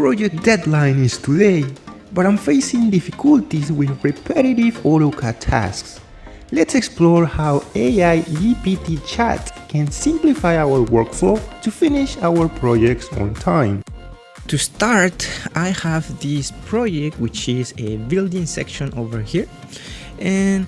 project deadline is today, but I'm facing difficulties with repetitive AutoCAD tasks. Let's explore how AI-GPT chat can simplify our workflow to finish our projects on time. To start, I have this project which is a building section over here, and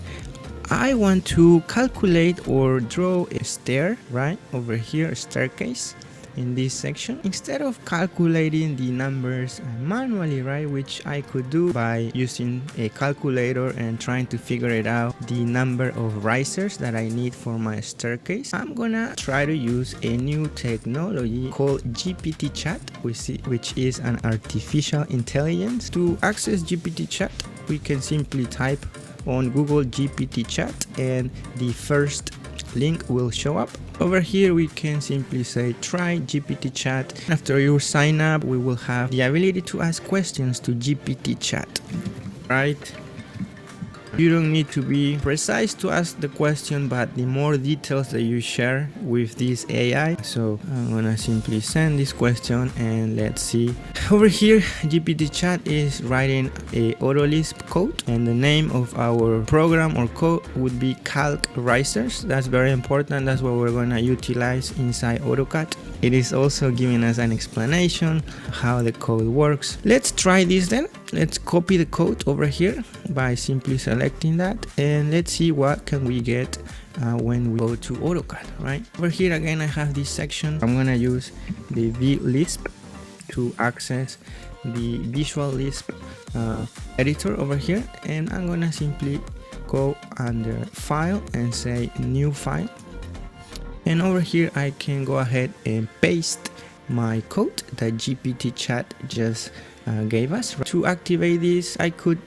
I want to calculate or draw a stair right over here, a staircase in this section. Instead of calculating the numbers manually, right, which I could do by using a calculator and trying to figure it out the number of risers that I need for my staircase, I'm gonna try to use a new technology called GPT chat, which is an artificial intelligence. To access GPT chat, we can simply type on Google GPT chat and the first link will show up. Over here we can simply say try GPT chat. After you sign up, we will have the ability to ask questions to GPT chat, right? You don't need to be precise to ask the question, but the more details that you share with this AI. So I'm gonna simply send this question and let's see. Over here, GPT chat is writing a AutoLisp code, and the name of our program or code would be calc risers. That's very important. That's what we're gonna utilize inside AutoCAD. It is also giving us an explanation how the code works. Let's try this then. Let's copy the code over here by simply selecting that, and let's see what can we get when we go to AutoCAD, right? Over here again, I have this section. I'm gonna use the VLisp to access the Visual Lisp editor over here, and I'm gonna simply go under File and say New File. And over here I can go ahead and paste my code that GPT chat just gave us. To activate this, I could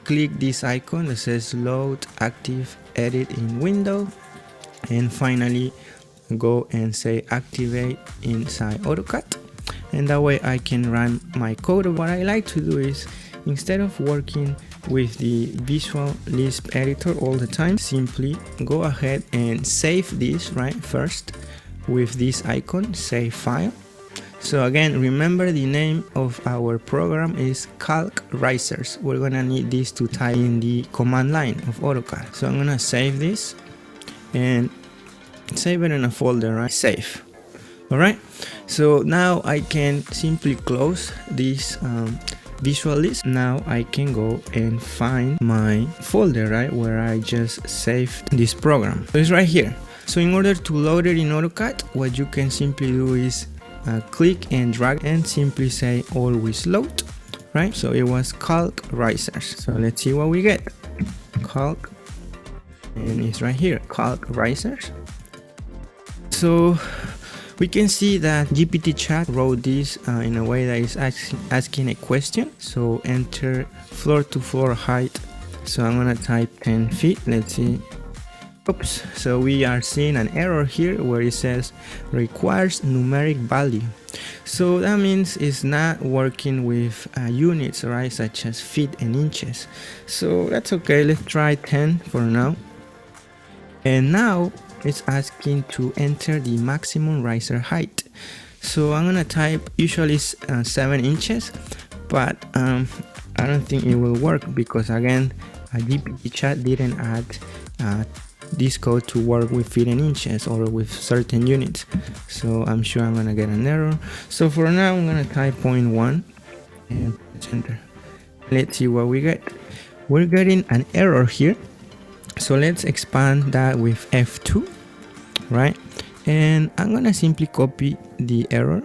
click this icon that says load active edit in window, and finally go and say activate inside AutoCAD, and that way I can run my code. What I like to do is, instead of working with the Visual Lisp editor all the time, simply go ahead and save this right first with this icon, save file. So again, remember the name of our program is calc risers. We're gonna need this to type in the command line of AutoCAD. So I'm gonna save this and save it in a folder, right? Save. All right. So now I can simply close this Visual Lisp. Now I can go and find my folder, right, where I just saved this program. So it's right here. So in order to load it in AutoCAD, what you can simply do is click and drag and simply say always load, right? So it was calc risers. So let's see what we get. Calc, and it's right here, calc risers. So we can see that GPT chat wrote this in a way that is asking a question. So enter floor to floor height. So I'm gonna type 10 feet. Let's see. Oops. So we are seeing an error here where it says requires numeric value. So that means it's not working with units, right, such as feet and inches. So that's okay. Let's try 10 for now. And now it's asking to enter the maximum riser height. So I'm gonna type usually 7 inches, but I don't think it will work because again, GPT chat didn't add this code to work with feet and inches or with certain units. So I'm sure I'm gonna get an error. So for now, I'm gonna type 0.1 and press enter. Let's see what we get. We're getting an error here. So let's expand that with F2, right? And I'm gonna simply copy the error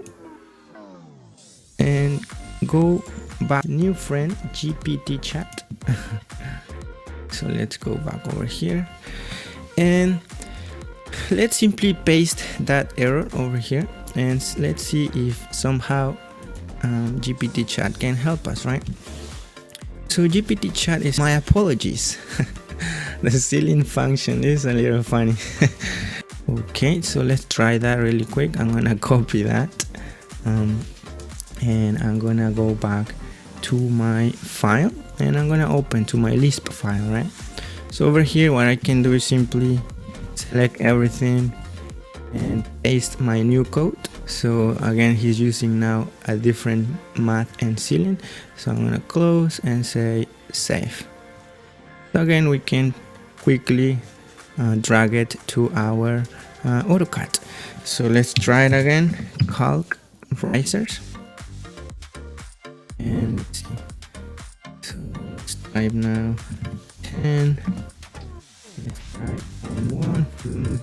and go back, new friend, GPT chat. So let's go back over here and let's simply paste that error over here, and let's see if somehow GPT chat can help us, right? So GPT chat is, my apologies. The ceiling function is a little funny. Okay, so let's try that really quick. I'm gonna copy that and I'm gonna go back to my file and I'm gonna open to my Lisp file, right? So over here, what I can do is simply select everything and paste my new code. So again, he's using now a different math and ceiling. So I'm gonna close and say save. So again, we can quickly drag it to our AutoCAD. So let's try it again. Calc risers, and let's see. So let's type now 10. Let's type 1, 2,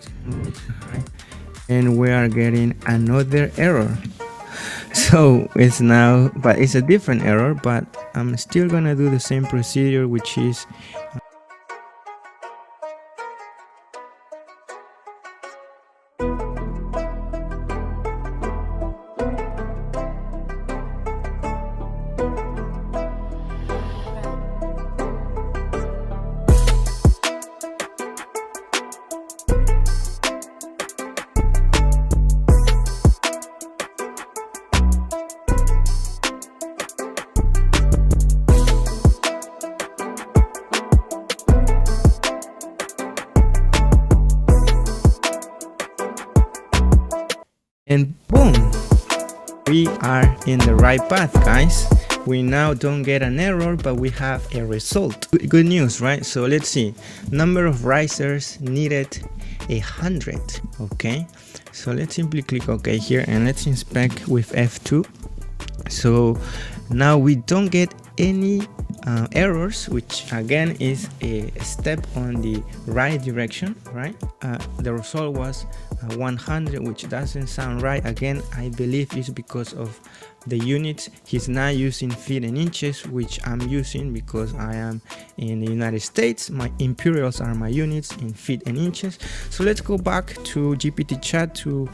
and we are getting another error. So it's now, but it's a different error, but I'm still gonna do the same procedure, which is and boom, we are in the right path, guys. We now don't get an error, but we have a result. Good news, right? So let's see. Number of risers needed 100. Okay, so let's simply click OK here, and let's inspect with F2. So now we don't get any errors, which again is a step on the right direction, right? The result was 100, which doesn't sound right. Again, I believe it's because of the units. He's not using feet and inches, which I'm using because I am in the United States. My imperials are my units in feet and inches. So let's go back to GPT chat to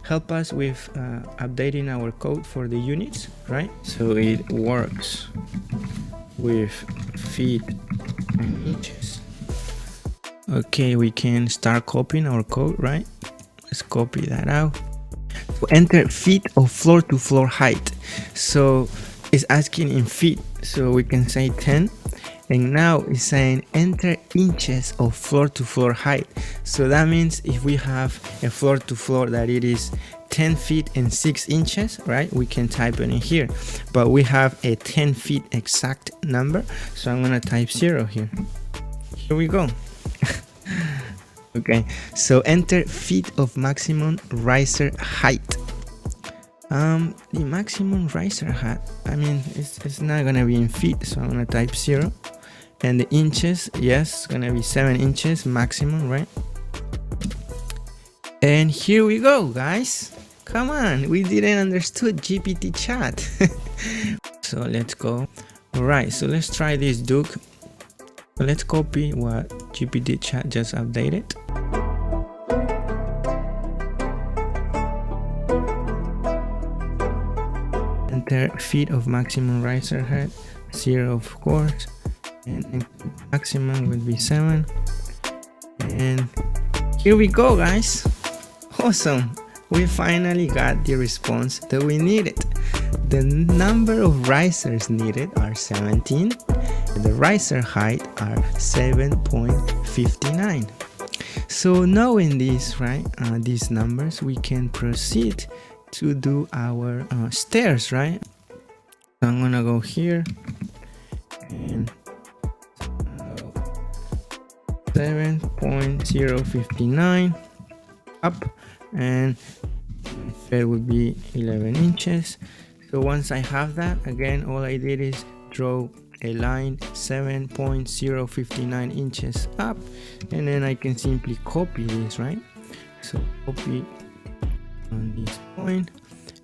help us with updating our code for the units, right? So it works with feet and inches. Okay, we can start copying our code, right? Let's copy that out. So enter feet of floor to floor height. So it's asking in feet, so we can say 10. And now it's saying enter inches of floor to floor height. So that means if we have a floor to floor that it is 10 feet and 6 inches, right, we can type it in here. But we have a 10 feet exact number, so I'm gonna type 0 here. Here we go. Okay, so enter feet of maximum riser height. The maximum riser height, I mean, it's not gonna be in feet, so I'm gonna type 0. And the inches, yes, it's gonna be 7 inches maximum, right? And here we go, guys. Come on, we didn't understood GPT chat. So let's go. All right, so let's try this, Duke. So let's copy what GPT chat just updated. Enter feet of maximum riser height, 0 of course, and maximum would be 7. And here we go, guys. Awesome, we finally got the response that we needed. The number of risers needed are 17. The riser height are 7.59. So knowing this, right, these numbers, we can proceed to do our stairs, right? So I'm gonna go here and 7.059 up, and that would be 11 inches. So once I have that, again, all I did is draw a line 7.059 inches up, and then I can simply copy this, right? So copy on this point,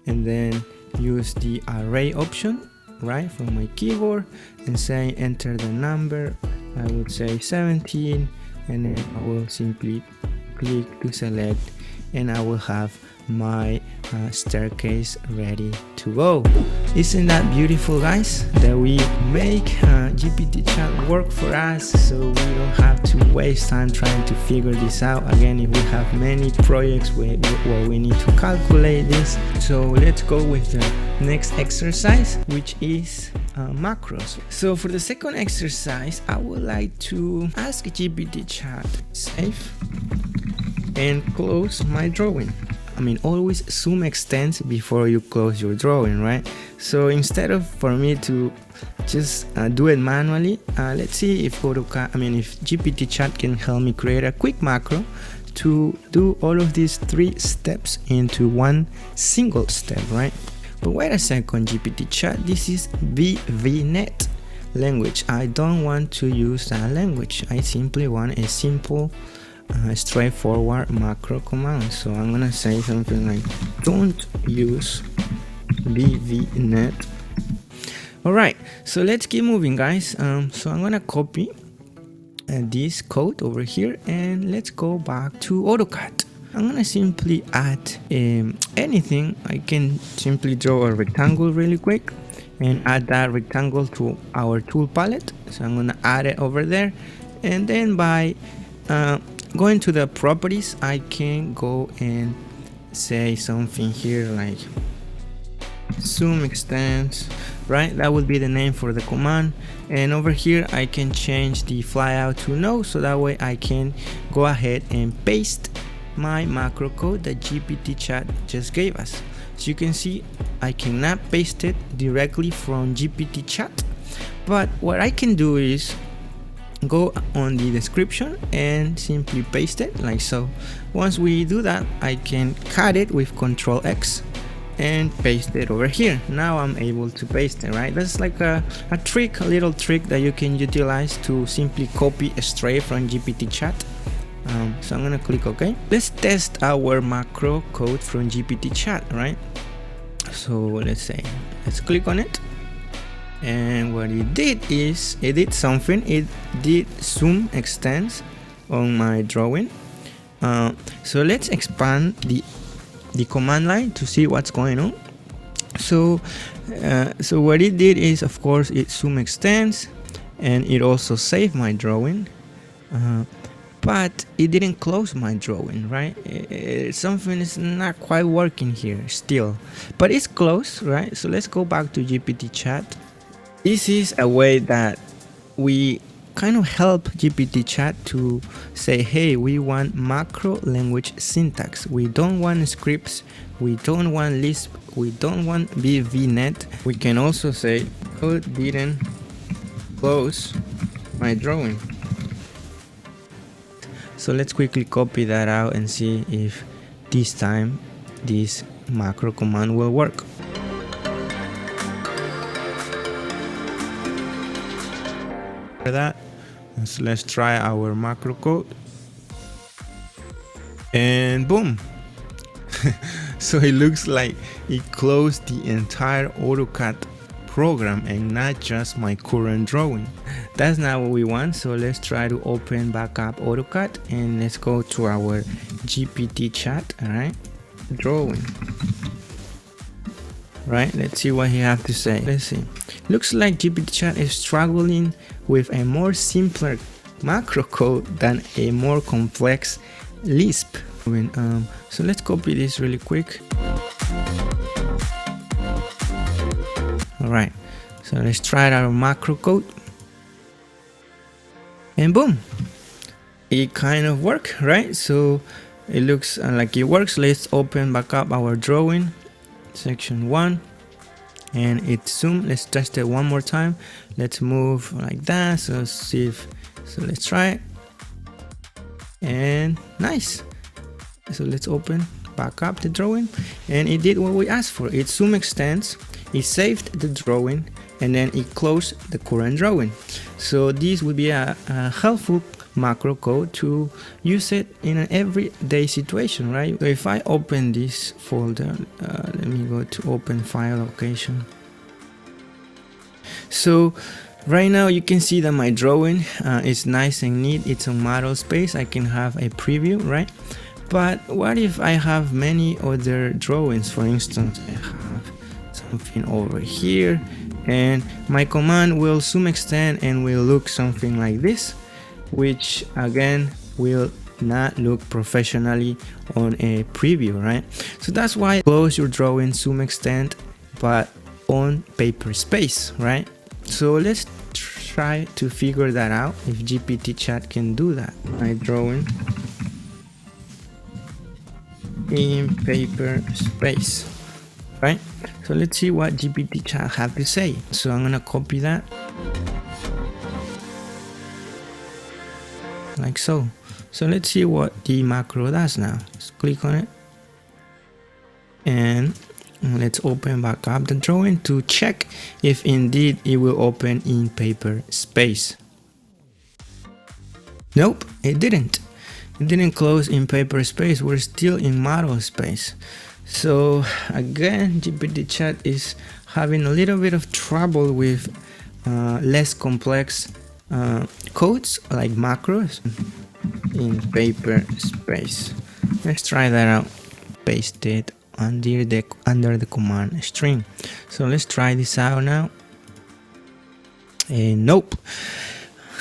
and then use the array option, right, from my keyboard, and say enter the number. I would say 17, and then I will simply click to select, and I will have my staircase ready to go. Isn't that beautiful, guys, that we make GPT chat work for us, so we don't have to waste time trying to figure this out. Again, if we have many projects where we need to calculate this. So let's go with the next exercise, which is macros. So for the second exercise, I would like to ask GPT chat, save, and close my drawing. always zoom extends before you close your drawing, right? So instead of for me to just do it manually, let's see if if GPT chat can help me create a quick macro to do all of these 3 steps into one single step, right? But wait a second, GPT chat, this is VNet language. I don't want to use that language. I simply want a simple straightforward macro command. So I'm gonna say something like don't use VNet. Alright, so let's keep moving, guys. So I'm gonna copy this code over here and let's go back to AutoCAD. I'm gonna simply add anything. I can simply draw a rectangle really quick and add that rectangle to our tool palette. So I'm gonna add it over there, and then by going to the properties, I can go and say something here like zoom extends, right? That would be the name for the command. And over here I can change the flyout to no, so that way I can go ahead and paste my macro code that GPT chat just gave us. So you can see I cannot paste it directly from GPT chat, but what I can do is go on the description and simply paste it like so. Once we do that, I can cut it with Ctrl X and paste it over here. Now I'm able to paste it, right? That's like a little trick that you can utilize to simply copy straight from GPT chat. So I'm gonna click OK. Let's test our macro code from GPT chat, right? So let's click on it, and what it did is it did something. It did zoom extends on my drawing. So let's expand the command line to see what's going on. So what it did is, of course, it zoom extends and it also saved my drawing, but it didn't close my drawing, right? Something is not quite working here still, but it's close, right? So let's go back to GPT chat. This is a way that we kind of help GPT chat to say, hey, we want macro language syntax. We don't want scripts. We don't want Lisp. We don't want VNet. We can also say code didn't close my drawing. So let's quickly copy that out and see if this time this macro command will work. For that, so let's try our macro code, and boom. So it looks like it closed the entire AutoCAD program and not just my current drawing. That's not what we want, so let's try to open back up AutoCAD and let's go to our GPT chat. All right, drawing. Right, let's see what he has to say. Let's see. Looks like GPT chat is struggling with a more simpler macro code than a more complex Lisp. So let's copy this really quick. All right, so let's try our macro code, and boom, it kind of worked, right? So it looks like it works. Let's open back up our drawing, section 1, and it's zoom. Let's test it one more time. Let's move like that. So see if, so let's try it, and nice. So let's open back up the drawing, and it did what we asked for. It zoom extends, it saved the drawing, and then it closed the current drawing. So this would be a helpful macro code to use it in an everyday situation, right? So if I open this folder, let me go to open file location. So right now you can see that my drawing is nice and neat. It's on model space. I can have a preview, right? But what if I have many other drawings? For instance, I have something over here, and my command will zoom extend and will look something like this, which again will not look professionally on a preview, right? So that's why close your drawing, zoom extend, but on paper space, right? So let's try to figure that out if GPT chat can do that. My drawing in paper space, right? So let's see what GPT chat had to say. So I'm gonna copy that like so. So let's see what the macro does now. Let's click on it and let's open back up the drawing to check if indeed it will open in paper space. Nope, it didn't. It didn't close in paper space. We're still in model space. So again, GPT chat is having a little bit of trouble with less complex codes like macros in paper space. Let's try that out. Paste it under the command string. So let's try this out now. And nope,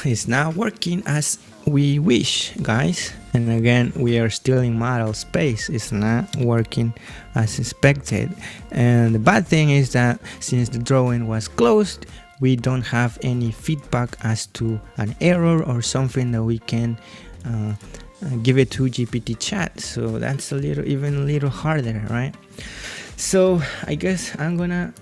it's not working as we wish, guys. And again, we are still in model space. It's not working as expected. And the bad thing is that since the drawing was closed, we don't have any feedback as to an error or something that we can give it to GPT chat. So that's even a little harder, right? So I guess I'm gonna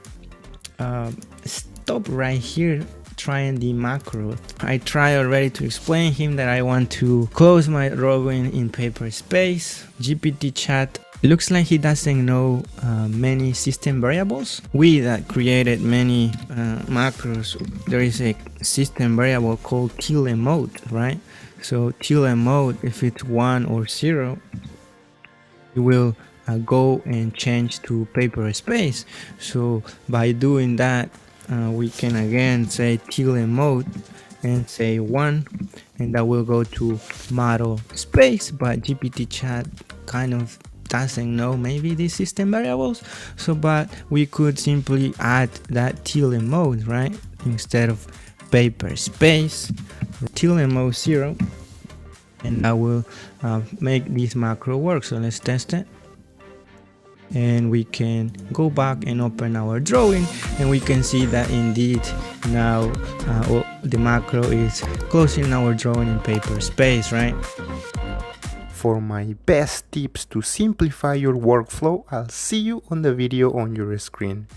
stop right here trying the macro. I tried already to explain him that I want to close my drawing in paper space. GPT chat looks like he doesn't know many system variables. We that created many macros, there is a system variable called tilde mode, right? So tilde mode, if it's 1 or 0, it will go and change to paper space. So by doing that, we can again say tilde mode and say 1, and that will go to model space. But GPT chat kind of doesn't know maybe these system variables, so but we could simply add that tilde mode, right, instead of paper space, tilde mode 0, and that will make this macro work. So let's test it, and we can go back and open our drawing, and we can see that indeed now the macro is closing our drawing in paper space, right? For my best tips to simplify your workflow, I'll see you on the video on your screen.